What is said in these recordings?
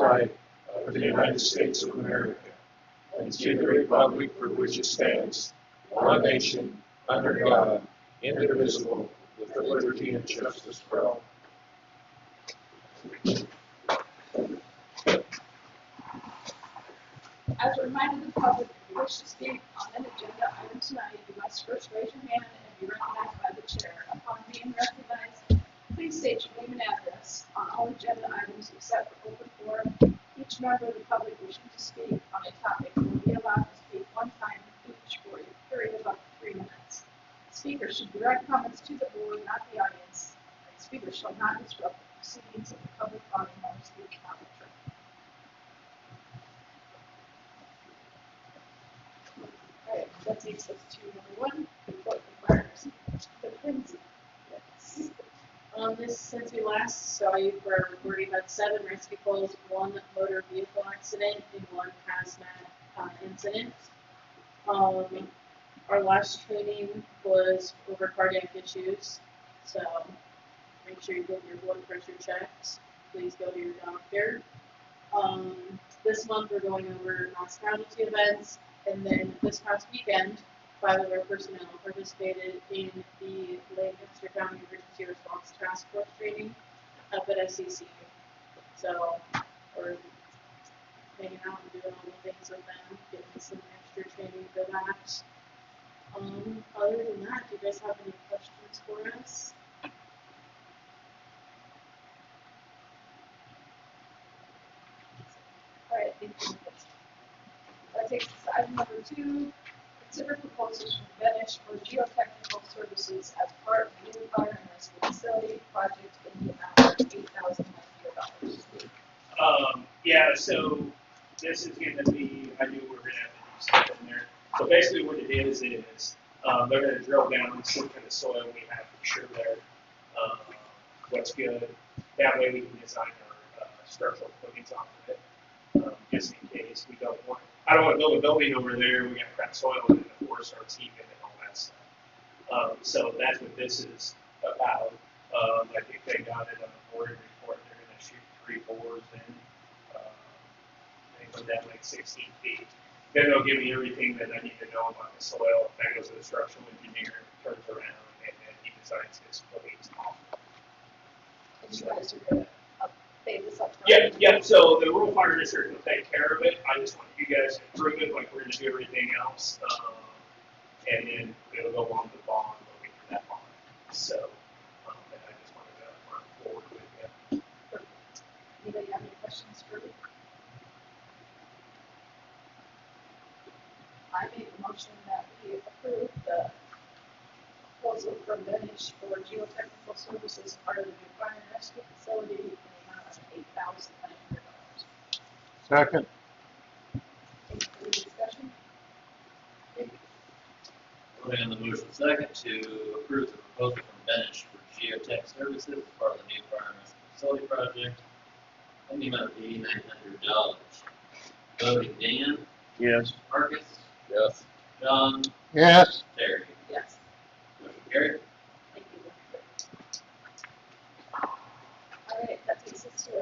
flag of the United States of America and to the republic for which it stands, one nation, under God, indivisible, with liberty and justice for all. As a reminder to the public, if you wish to speak on an agenda item tonight, you must first raise your hand and be recognized by the chair. Upon being recognized, please state your name and address on all agenda items except for open forum. Each member of the public wishing to speak on a topic will be allowed to speak one time each for a period of up to 3 minutes. Speakers should direct comments to the board, not the audience. Speakers shall not disrupt the proceedings of the public body nor speak arbitrarily. Alright, that takes us to number 1, report from fires. Lindsay. Yes. Since we last saw you, we've already had 7 rescue calls, 1 motor vehicle accident, and 1 hazmat incident. Our last training was over cardiac issues, so make sure you get your blood pressure checked. Please go to your doctor. This month we're going over mass casualty events, and then this past weekend, 5 of our personnel participated in the Lancaster County Emergency Response Task Force training up at SCCU. So we're hanging out and doing all the things with them, getting some extra training for that. Other than that, do you guys have any questions for us? Alright, thank you. That takes us to item number 2. Consider proposals from Benish for geotechnical services as part of the new fire and rescue facility project in the amount of $8,900. Yeah, so this is going to be, I knew we were going to have to do something there. So basically what it is they're going to drill down and see what kind of soil we have for sure there, what's good. That way we can design our structural footings off of it, just in case we don't want. I don't want to build a building over there. We got crap soil in it before it starts heaving and all that stuff. So that's what this is about. I think they got it on the board report. They're going to shoot 3 bores in. They go down like 16 feet. Then they'll give me everything that I need to know about the soil. That goes to the structural engineer, turns around, and then he designs his footings off. And you guys are going to pay this up front? Yeah. So the rural fire district will take care of it. I just want you guys to approve it like we're going to do everything else. And then it'll go on the bond, looking for that bond. So, and I just wanted to run forward with you. Perfect. Anybody have any questions for me? I make a motion that we approve the proposal from Benish for geotechnical services part of the new fire and rescue facility in the amount of $8,900. Second. Any further discussion? Voting on the motion second to approve the proposal from Benish for geotech services as part of the new fire and rescue facility project in the amount of $8,900. Voting Dan? Yes. Marcus? Yes. John? Yes. Terry? Yes. Motion carried. Thank you. All right, that takes us to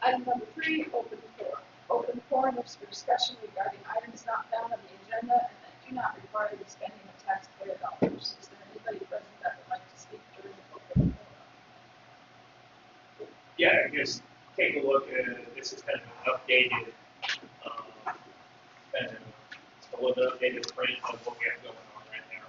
item number 3, open forum. Open forum is for discussion regarding items not found on the agenda and that do not require the spending of taxpayer dollars. Is there anybody present that would like to speak during the open forum? Yeah, just take a look at it. This is kind of an updated, a little bit updated print of what we have going on right now.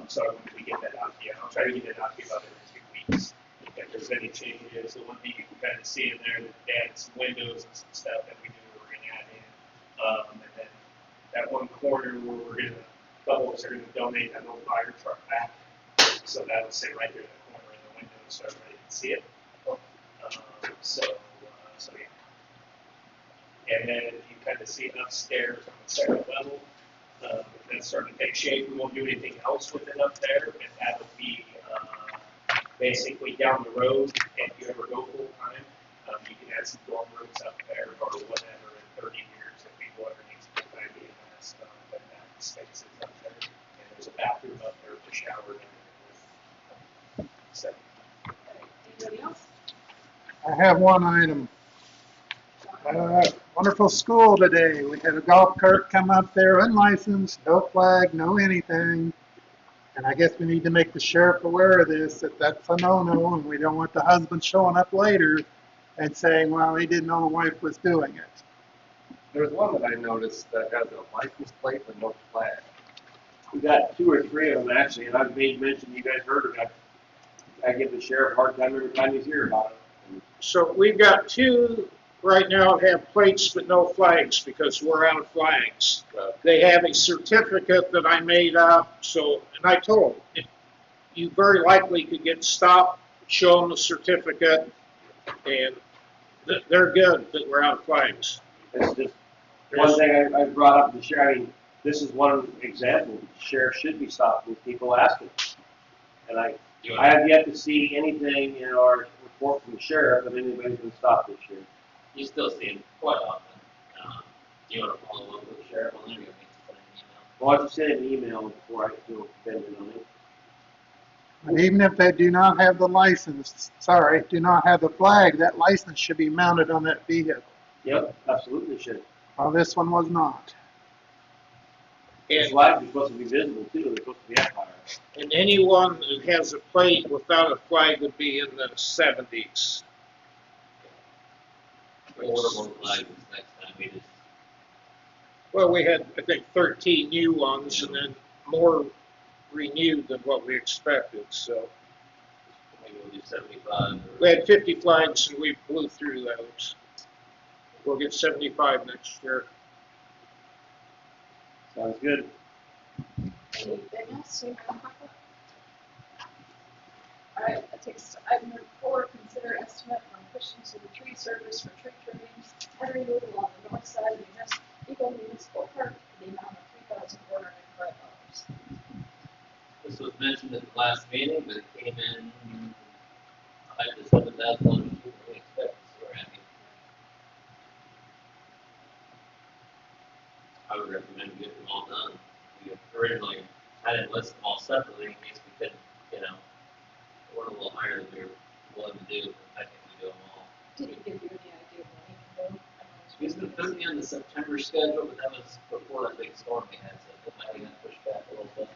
So I wanted to get that out to you. I'll try to get it out to you about every 2 weeks. If there's any changes, the one thing you can kind of see in there that they added some windows and some stuff that we knew we were going to add in. And then that one corner where we're going to, couple of us are going to donate that little fire truck back. So that will sit right there in the corner in the window so everybody can see it. So yeah. And then you kind of see upstairs on the 2nd level, that's starting to take shape. We won't do anything else with it up there, and that'll be basically down the road. If you ever go full time, you can add some dorm rooms up there or whatever in 30 years if people ever need some full-time EMS. But that space is up there, and there's a bathroom up there with a shower in it. So. Anybody else? I have one item. Wonderful school today. We had a golf cart come up there unlicensed, no flag, no anything. And I guess we need to make the sheriff aware of this, that that's a no-no, and we don't want the husband showing up later and saying, well, he didn't know the wife was doing it. There's one that I noticed that has a license plate but no flag. We got 2 or 3 of them actually, and I've made mention, you guys heard of that. I give the sheriff a hard time every time he's here about it. So we've got 2 right now that have plates but no flags because we're out of flags. They have a certificate that I made up, so, and I told them, you very likely could get stopped, show them the certificate, and they're good that we're out of flags. It's just one thing I brought up to the sheriff. I mean, this is one example. The sheriff should be stopped with people asking. And I have yet to see anything in our report from the sheriff that anybody's been stopped this year. You still see him quite often. Do you want to follow up with the sheriff on that, or you want me to send an email? Well, I'll just send an email before I feel offended on it. And even if they do not have the license, do not have the flag, that license should be mounted on that vehicle. Yep, absolutely should. Well, this one was not. This And, flag is supposed to be visible too. They're supposed to be up higher. and anyone that has a plate without a flag would be in the 70s. We'll order more flags next time. We just, Well, we had, I think, 13 new ones and then more renewed than what we expected, so. maybe we'll do 75. We had 50 flags and we blew through those. We'll get 75 next year. Sounds good. Anything else? Anyone have that? All right, that takes us to item number 4, consider estimate on Christians of the tree service for tree trimming and removal on the north side of the Eagle Municipal Park for the amount of $3,405. This was mentioned at the last meeting, but it came in 5 to 7,000 cheaper than we expected, so we're happy. I would recommend getting them all done. We originally, I didn't list them all separately in case we couldn't, went a little higher than we were willing to do, but I think we do them all. Did it give you any idea when you can go? He's been putting me on the September schedule, but that was before that big storm we had, so it might be gonna push back a little bit.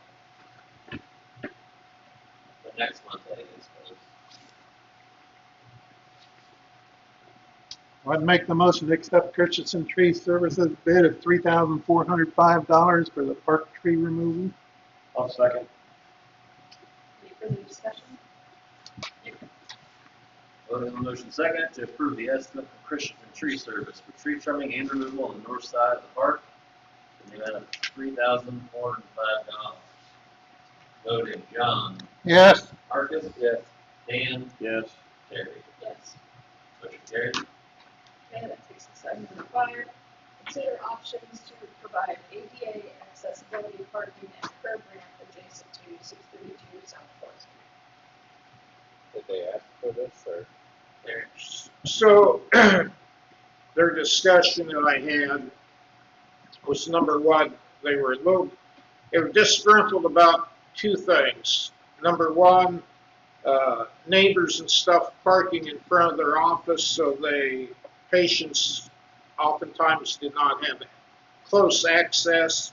But next month, I think it's close. I'd make the motion to accept Christensen Tree Services bid of $3,405 for the park tree removal. I'll second. Any further discussion? Voting on the motion second to approve the estimate from Christian Tree Service for tree trimming and removal on the north side of the park in the amount of $3,405. Voting John, Yes. Marcus, yes. Dan, Yes. Terry. Yes. Motion carried. Okay, that takes us to item number 5. Consider options to provide ADA accessibility parking and curb ramp adjacent to 632 South Fourth Street. Did they ask for this or? Terry. So, their discussion that I had was number 1, they were disgruntled about 2 things. Number 1, neighbors and stuff parking in front of their office, so patients oftentimes did not have close access.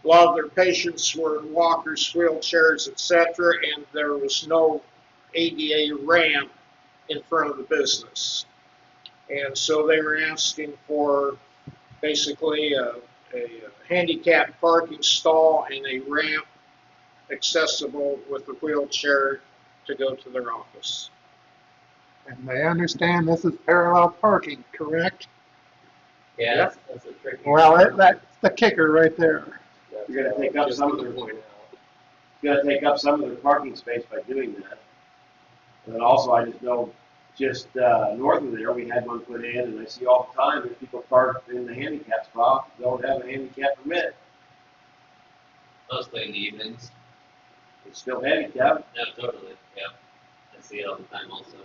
A lot of their patients were in walkers, wheelchairs, etc., and there was no ADA ramp in front of the business. And so they were asking for basically a handicap parking stall and a ramp accessible with a wheelchair to go to their office. And they understand this is parallel parking, correct? Yeah, that's a tricky. Well, that's the kicker right there. You're gonna take up some of their, you're gonna take up some of their parking space by doing that. And then also, I just know, north of there, we had one put in, and I see all the time that people park in the handicap spot, don't have a handicap permit. Mostly in the evenings. It's still handicapped. No, totally, yeah. I see it all the time also.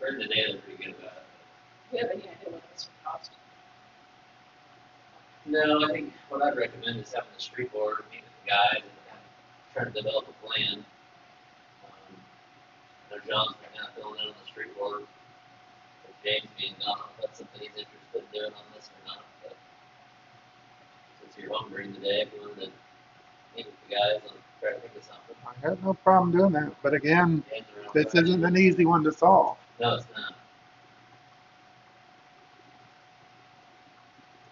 During the day, they're pretty good about it. Do you have any idea what this would cost? No, I think what I'd recommend is having the street board meet with the guys and try to develop a plan. Their John's been kind of filling in on the street board. James being gone, if that's something he's interested in doing on this or not, but since you're home during the day, if you wanted to meet with the guys and try to think of something. I got no problem doing that, but again, James around this Friday. isn't an easy one to solve. No, it's not.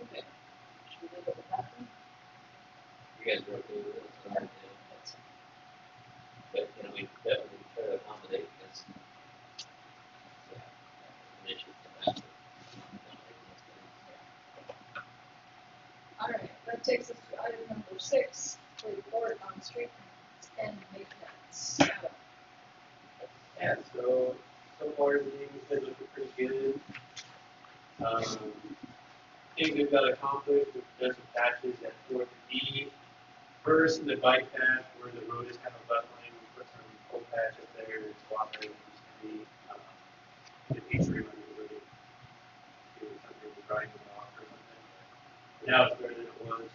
Okay, Should we leave it with that then? you guys are okay with it, it's hard to, that's, but, you know, we definitely try to accommodate because, yeah, an issue come back. All right, that takes us to item number 6, report on street and maintenance. Yeah, so far everything's been looking pretty good. Things we've got accomplished, we've done some patches at 4th and D. First, in the bike path where the road is kind of leveling, we put some coal patch up there, it's a lot better than it used to be. The feature when we really doing something with riding it off or something. Now it's better than it was.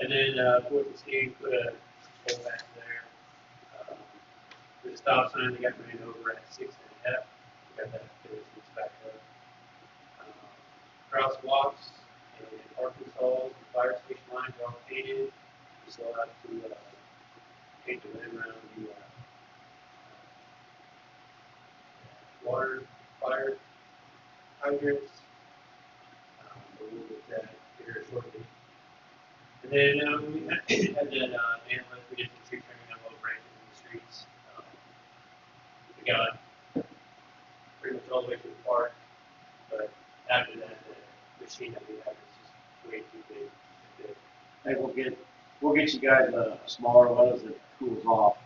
And then 4th and C, put a coal patch there. The stop sign, we got ran over at 6 and F. We got that fixed, it's back up. Crosswalks and parking stalls and fire station lines are all painted. We still have to paint the rim around the water, fire hydrants. But we'll get that here shortly. And then we had that ambulance, we did some tree trimming on low branches in the streets. We got pretty much all the way to the park, but after that, the machine that we have is just way too big. Hey, we'll get you guys a smaller one that cools off.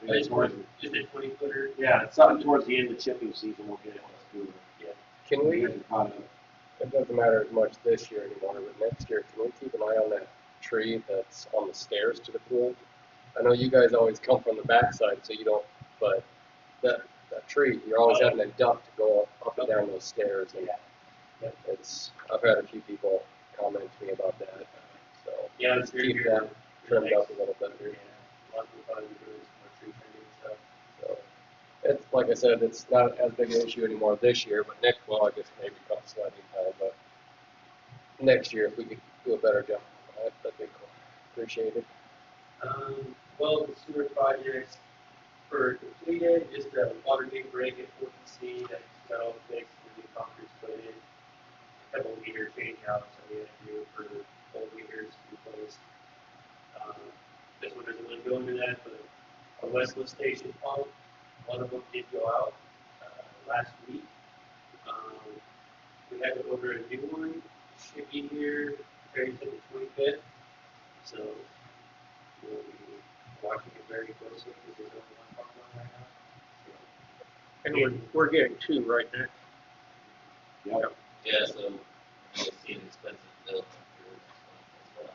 Just a 20-footer. Yeah, it's something towards the end of chipping season, we'll get it cooler. Yeah. Can we, You guys are caught up. it doesn't matter as much this year anymore, but next year, can we keep an eye on that tree that's on the stairs to the pool? I know you guys always come from the backside, so you don't, but that tree, you're always having to duck to go up and down those stairs, and it's, I've had a few people comment to me about that, so Yeah, it's very keep good. that trimmed up a little better. Yeah, a lot of people probably doing some more tree trimming and stuff. So it's, like I said, it's not as big an issue anymore this year, but next, well, I guess maybe come sledding time, but next year, if we could do a better job, that'd be cool. Appreciate it. Well, the sewer projects were completed, just a water main break at 4th that got all fixed, and the new concrete's put in. A couple of meter change outs that we had to do for old meters replaced. This one doesn't really go into that, but our Westwood Station pump, one of them did go out last week. We had to order a new one, should be here, Terry said the 25th. So we'll be watching it very closely because there's only one pump on right now. And we're getting 2 right now. Yep. Yeah, so you'll see an expensive bill here as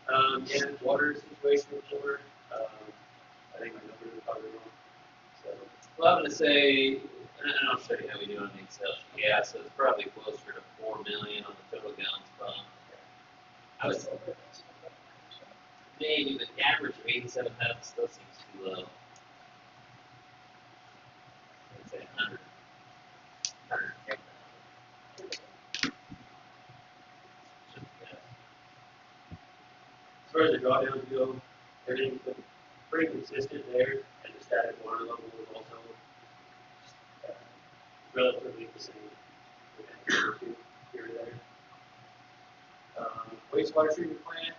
well. Yeah, water situation report. I think my numbers are probably wrong. So, Well, I'm gonna say, and I'll show you how we do on the Excel sheet. Yeah, so it's probably closer to 4 million on the total gallons pumped. I was maybe the average of 87 heads still seems too low. I'd say 100. 110,000. Just a guess. as far as the drawdowns go, everything's been pretty consistent there, and the static water level was also uh, relatively the same. Here or there. Wastewater treatment plant,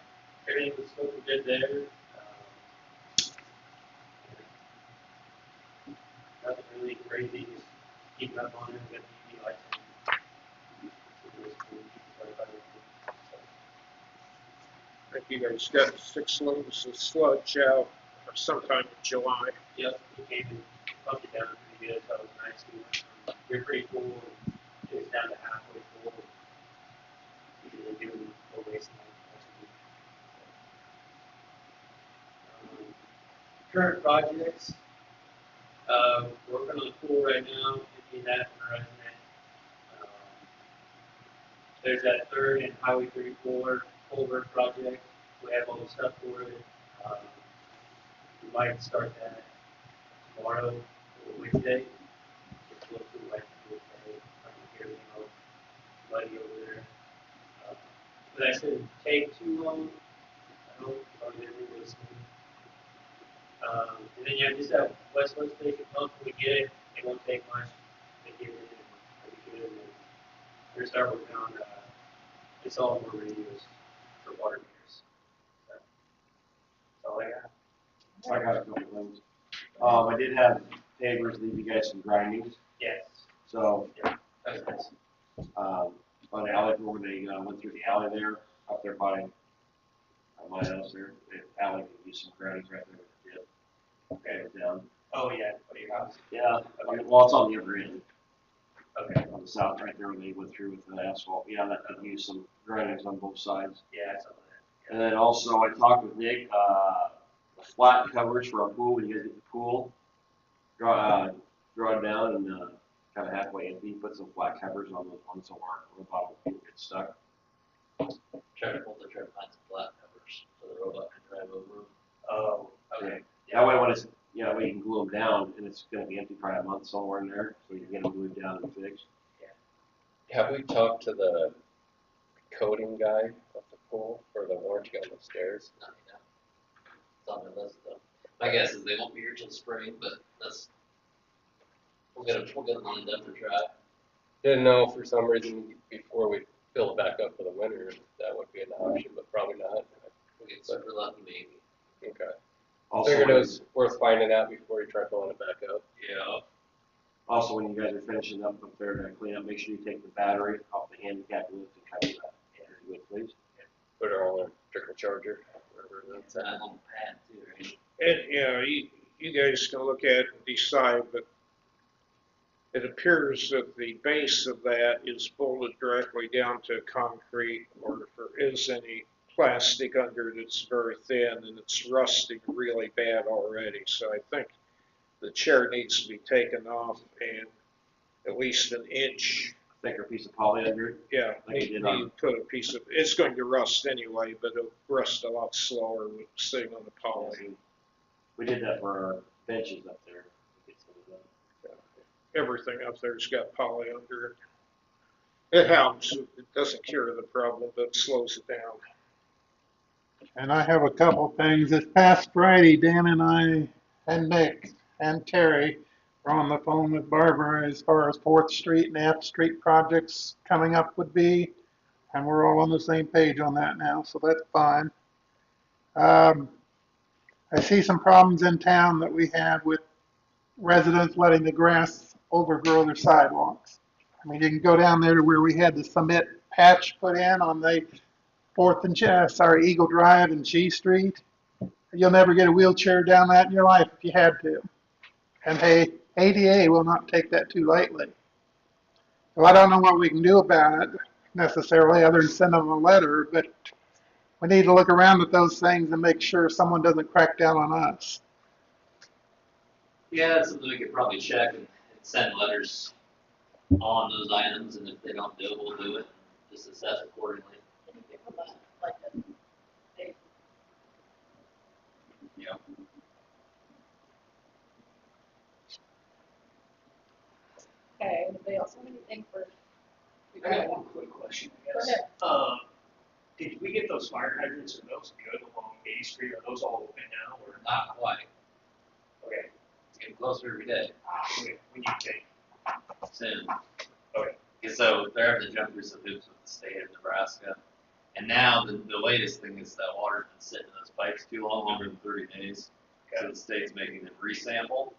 everything was looking good there. Nothing really crazy, just keeping up on it, get the UV lights in. I think you guys got 6 loads of sludge out sometime in July. Yep, we came and pumped it down pretty good, so that was nice. We went from, you're pretty full, and it was down to halfway full. Usually doing no waste current projects, working on the pool right now, emptying that and horizon it. There's that 3rd and Highway 34 culvert project. We have all the stuff for it. We might start that tomorrow. which day? It's a little too late to do it, I can hear, muddy over there. But I said, take too long. I don't, probably didn't listen. And then you have just that Westwood Station pump, we get it, it won't take much, they get it, and we get it, and we're gonna start working on, it's all more radios for water meters. So, that's all I got. I got a couple things. I did have pavers leave you guys some grindings, Yes, so, that's nice. on the alley, when they, went through the alley there, up there by, my house there, the alley could use some grindings right there with the dip. Okay, down. Oh, yeah, what do you have? Yeah, I mean, well, it's on the other end, Okay, on the south right there where they went through with the asphalt. Yeah, that could use some grindings on both sides. yeah, that's all that. And then also I talked with Nick, the flat covers for our pool, when you guys get the pool, draw it down and, kind of halfway empty, put some flat covers on some of our bottom people get stuck. Try to find some flat covers so the robot can drive over them. Oh, okay. That way when it's, that way you can glue them down and it's gonna be empty probably a month somewhere in there, so you can get them glued down and fixed. Have we talked to the coating guy at the pool for the warranty on the stairs? Not enough. It's on their list though. My guess is they won't be here till spring, but we'll get them lined up to try. Didn't know for some reason before we fill it back up for the winter, that would be an option, but probably not. We'll get super lucky maybe. Okay. Also, Figured it was worth finding out before you try filling it back up. Yeah. Also, when you guys are finishing up there to clean up, make sure you take the battery off the handicap lift and cover that energy with, please. Put it on a trickle charger, wherever It's that's on at. the pad too, right? And, you guys can look at it and decide, but it appears that the base of that is bolted directly down to concrete, or if there is any plastic under it, it's very thin and it's rusting really bad already. So I think the chair needs to be taken off and at least an inch. Thicker piece of poly under it. Yeah, Like you need did on- to put a piece of, it's going to rust anyway, but it'll rust a lot slower with sitting on the poly. We did that for our benches up there. Get some of that. Everything up there's got poly under it. It helps. It doesn't cure the problem, but it slows it down. And I have a couple things. This past Friday, Dan and I and Nick and Terry were on the phone with Barbara as far as 4th Street and F Street projects coming up would be. And we're all on the same page on that now, so that's fine. I see some problems in town that we have with residents letting the grass overgrow their sidewalks. I mean, you can go down there to where we had the cement patch put in on the Eagle Drive and G Street. You'll never get a wheelchair down that in your life if you had to. And hey, ADA will not take that too lightly. Well, I don't know what we can do about it necessarily other than send them a letter, but we need to look around at those things and make sure someone doesn't crack down on us. Yeah, that's something we could probably check and send letters on those items, and if they don't do it, we'll do it. Just assess accordingly. Can you give them like a date? Yeah. Okay, anybody else have anything for? I got one quick question, I Go guess. ahead. Did we get those fire hydrants, are those good along A Street, are those all open now, or? Not quite. Okay, It's getting closer every day. okay, when you take, Soon. okay, Okay, so they're having to jump through some hoops with the state of Nebraska. And now the latest thing is that water's been sitting in those pipes too long, longer than 30 days. So the state's making them resample.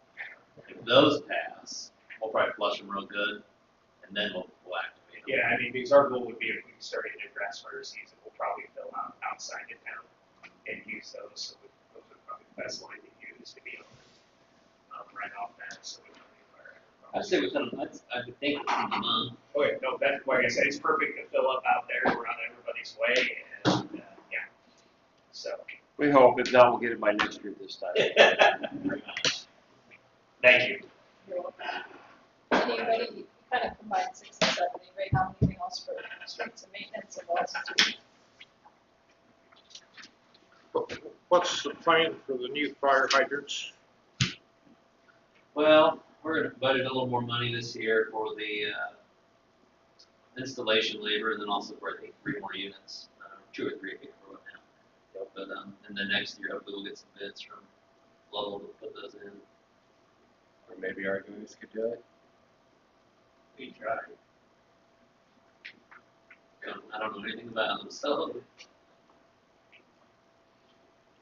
If those pass, we'll probably flush them real good, and then we'll activate them. yeah, I mean, because our goal would be if we start into grass fire season, we'll probably fill out outside of town and use those, so those are probably the best line to use to be on, right off that, so we don't need fire. I'd say we send them, I would think within the month. Okay, no, that's, like I said, it's perfect to fill up out there, we're on everybody's way, and, yeah, so. We hope, if not, we'll get it by next year this time. Thank you. You're welcome. Anybody, you kind of combined 6 and 7, anybody have anything else for streets and maintenance of all streets? What's the plan for the new fire hydrants? Well, We're gonna budget a little more money this year for the, installation labor, and then also for, I think, 3 more units, 2 or 3, I can't remember now. But, and then next year, hopefully we'll get some bids from Lowell to put those in. Or maybe our guys could do it. We try. I don't know anything about them, so.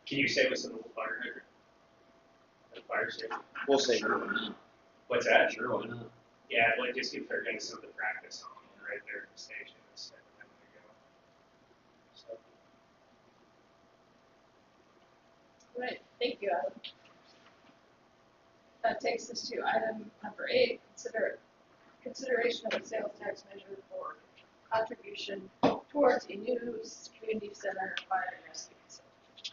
Can you save us a little fire hydrant? The fire station. We'll see. Sure, why not? What's that? Sure, why not? Yeah, like just give their guys something to practice on right there at the station instead of having to go. So, Right, thank you, Adam. That takes us to item number 8, consideration of a sales tax measure for contribution towards a new community center fire and rescue facility.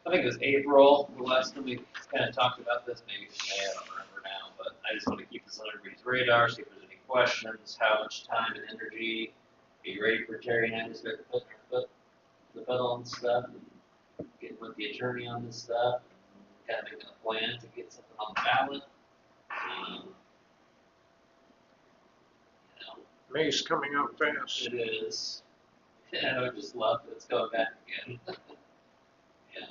I think it was April, the last time we kind of talked about this, maybe it was May, I don't remember now, but I just want to keep this on everybody's radar, see if there's any questions, how much time and energy, be ready for Terry and I to start putting our foot to the pedal and stuff, and getting with the attorney on this stuff, and kind of making a plan to get something on the ballot. You know, May's coming up fast. it is. Yeah, I just love that it's going back again. Yeah.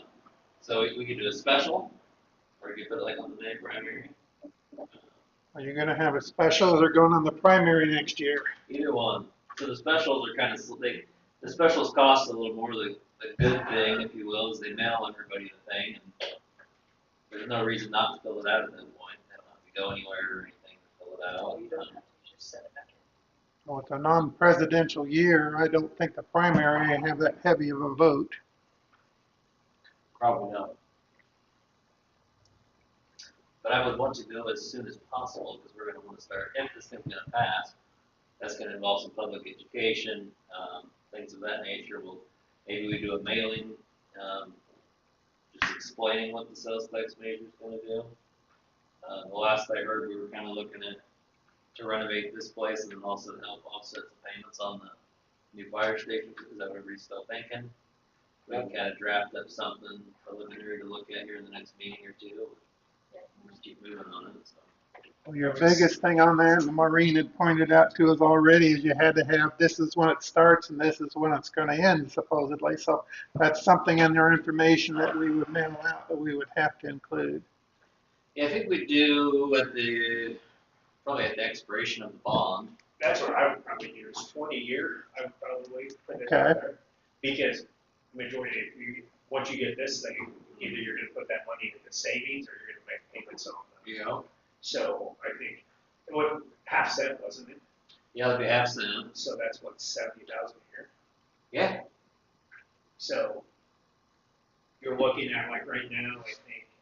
So we could do a special, or we could put it like on the May primary. Are you gonna have a special, or they're going on the primary next year? Either one. So the specials are kind of, the specials cost a little more. The good thing, if you will, is they mail everybody the thing. And there's no reason not to fill it out at that point. They don't have to go anywhere or anything to fill it out. You don't have to just set it back in. Well, it's a non-presidential year. I don't think the primary have that heavy of a vote. Probably not. But I would want to do it as soon as possible because we're going to want to start, if this thing's going to pass, that's going to involve some public education, things of that nature. Maybe we do a mailing, just explaining what the sales tax measure is going to do. The last I heard, we were kind of looking at to renovate this place and then also to help offset the payments on the new fire station. Is that what everybody's still thinking? We can kind of draft up something preliminary to look at here in the next meeting or two. Just keep moving on it. So. Well, your biggest thing on there, and Maureen had pointed out to us already, is you had to have, this is when it starts and this is when it's gonna end supposedly. So that's something in their information that we would mail out that we would have to include. Yeah, I think we do probably at the expiration of the bond. that's what I would probably do is 20 year. I would probably put it Okay. out there because majority, once you get this thing, either you're going to put that money into savings or you're going to make payments on them. Yeah. So I think what half cent wasn't it? Yeah, that'd be half cent. So that's what 70,000 a year. Yeah. So you're looking at like right now,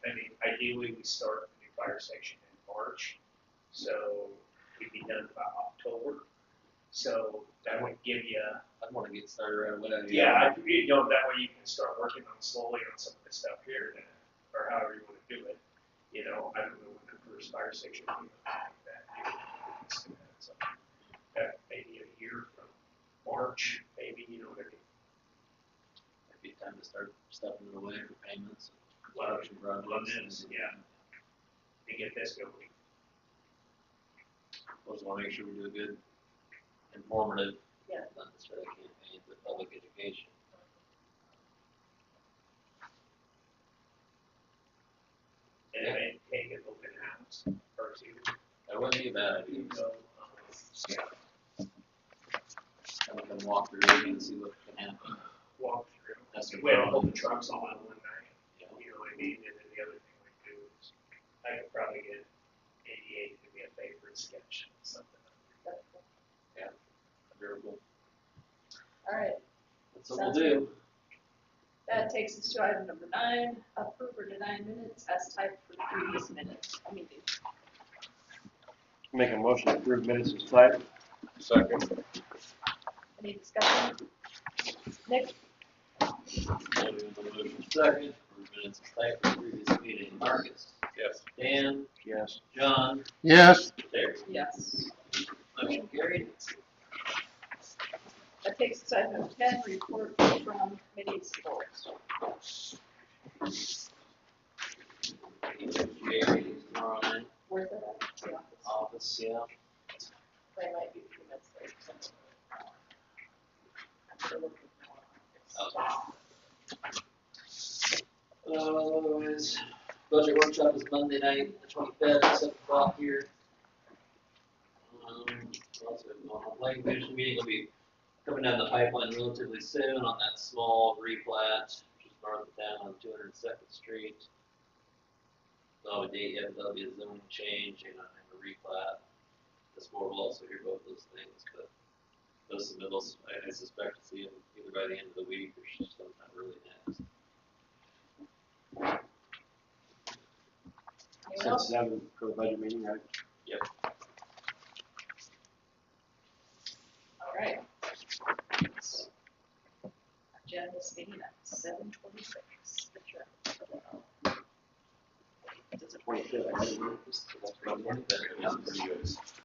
I mean, ideally we start the new fire station in March. So we'd be done by October. So that would give you, I'd want to get started right away. that way you can start working on slowly on some of the stuff here, then, or however you want to do it. You know, I don't know when the first fire station will be like that. So that maybe a year from March, maybe, there could It'd be time to start stepping it away for payments. Well, Construction projects. London's, yeah, to get this going. We just want to make sure we do a good, informative, Yeah. not necessarily campaign, but public education. And then take an open house or two. That wouldn't be a bad idea. Yeah, And we can walk through and see what can happen. walk through. That's the We have to problem. hold the trucks all out one night. Yeah. You know what I mean? And then the other thing we do is, I could probably get 88 to be a favorite sketch, something. Durable. All right, That's what we'll do. that takes us to item number 9, approve or deny minutes as typed for the previous meeting. Make a motion to approve minutes as typed. Second. Any discussion? Nick? Motion second, for minutes of type for previous meeting. Marcus? Yes. Dan? Yes. John? Yes, Terry? Yes. Motion carried. That takes us to item number 10, report from committee reports. Jerry, tomorrow night. Where's that at? minutes, yeah. They might be a few minutes late. I'm still looking for Otherwise, budget workshop is Monday night, the 25th, at 7 o'clock here. Also, planning commission meeting will be coming down the pipeline relatively soon on that small replat, which is north of town on 202nd Street. Not a date yet, but that'll be a zoning change and a replat. This board will also hear both those things, but those submittals, I suspect to see them either by the end of the week or sometime early next. Anyone else? 7 for the budget meeting, right? Yep. All right. Agenda's meeting at 7:26. It's 25th, I think. That's pretty good.